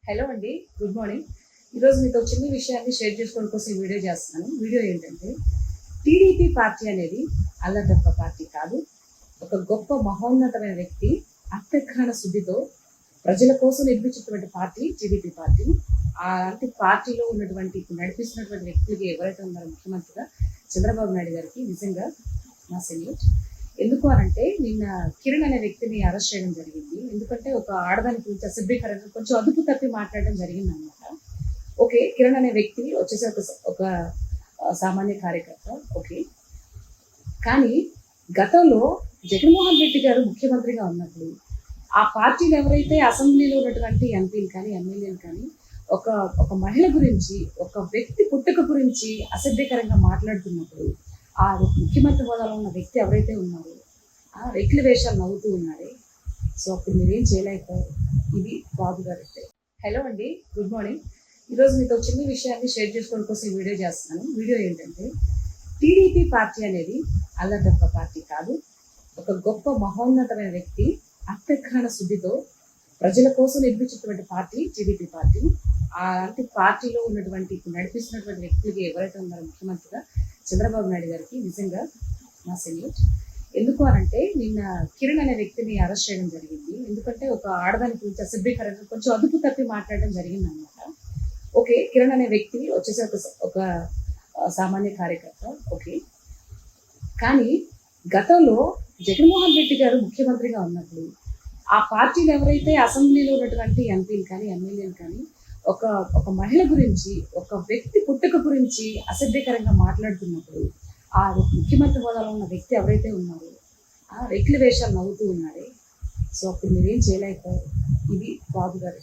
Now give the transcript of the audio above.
Hello అండి, good morning. ఈరోజు మీతో చిన్న విషయాన్ని షేర్ చేసుకోవడం కోసం ఈ వీడియో చేస్తున్నాను. వీడియో ఏంటంటే, టీడీపీ పార్టీ అనేది అల్లటప్ప పార్టీ కాదు. ఒక గొప్ప మహోన్నతమైన వ్యక్తి అంతఃకరణ శుద్ధితో ప్రజల కోసం నిర్మించినటువంటి పార్టీ టీడీపీ పార్టీ. అలాంటి పార్టీలో ఉన్నటువంటి ఇప్పుడు నడిపిస్తున్నటువంటి వ్యక్తులకి ఎవరైతే ఉన్నారో ముఖ్యమంత్రిగా చంద్రబాబు నాయుడు గారికి నిజంగా నా సెల్యూట్. ఎందుకు అనంటే, నిన్న కిరణ్ అనే వ్యక్తిని అరెస్ట్ చేయడం జరిగింది. ఎందుకంటే ఒక ఆడదాని గురించి అసభ్యకరంగా కొంచెం అదుపు తప్పి మాట్లాడడం జరిగింది అనమాట. ఓకే, కిరణ్ అనే వ్యక్తి వచ్చేసి ఒక సామాన్య కార్యకర్త. ఓకే, కానీ గతంలో జగన్మోహన్ రెడ్డి గారు ముఖ్యమంత్రిగా ఉన్నప్పుడు ఆ పార్టీలు ఎవరైతే అసెంబ్లీలో ఉన్నటువంటి ఎంపీలు కానీ ఎమ్మెల్యేలు కానీ ఒక ఒక మహిళ గురించి, ఒక వ్యక్తి పుట్టుక గురించి అసభ్యకరంగా మాట్లాడుతున్నప్పుడు ఆ ముఖ్యమంత్రి హోదాలో ఉన్న వ్యక్తి ఎవరైతే ఉన్నారో ఆ రెక్ల వేషాలు నవ్వుతూ ఉన్నారే, సో అప్పుడు మీరేం చేయలేకపోయారు. ఇది బాబు గారి. హలో అండి, గుడ్ మార్నింగ్. ఈరోజు మీతో చిన్న విషయాన్ని షేర్ చేసుకోవడం కోసం ఈ వీడియో చేస్తున్నాను. వీడియో ఏంటంటే, టీడీపీ పార్టీ అనేది అల్లటప్ప పార్టీ కాదు. ఒక గొప్ప మహోన్నతమైన వ్యక్తి అంతఃకరణ శుద్ధితో ప్రజల కోసం నిర్మించినటువంటి పార్టీ టీడీపీ పార్టీ. అలాంటి పార్టీలో ఉన్నటువంటి ఇప్పుడు నడిపిస్తున్నటువంటి వ్యక్తులకి ఎవరైతే ఉన్నారో ముఖ్యమంత్రిగా చంద్రబాబు నాయుడు గారికి నిజంగా నా సెల్యూట్. ఎందుకు అనంటే, నిన్న కిరణ్ అనే వ్యక్తిని అరెస్ట్ చేయడం జరిగింది. ఎందుకంటే ఒక ఆడదాని గురించి అసభ్యకరంగా కొంచెం అదుపు తప్పి మాట్లాడడం జరిగింది అనమాట. ఓకే, కిరణ్ అనే వ్యక్తి వచ్చేసి ఒక సామాన్య కార్యకర్త. ఓకే, కానీ గతంలో జగన్మోహన్ రెడ్డి గారు ముఖ్యమంత్రిగా ఉన్నప్పుడు ఆ పార్టీలు ఎవరైతే అసెంబ్లీలో ఉన్నటువంటి ఎంపీలు కానీ ఎమ్మెల్యేలు కానీ ఒక ఒక మహిళ గురించి, ఒక వ్యక్తి పుట్టుక గురించి అసభ్యకరంగా మాట్లాడుతున్నప్పుడు ఆ ముఖ్యమంత్రి హోదాలో ఉన్న వ్యక్తి ఎవరైతే ఉన్నారో ఆ రెక్ల వేషాలు నవ్వుతూ ఉన్నారే, సో అప్పుడు మీరేం చేయలేకపోయారు. ఇది బాబు గారి.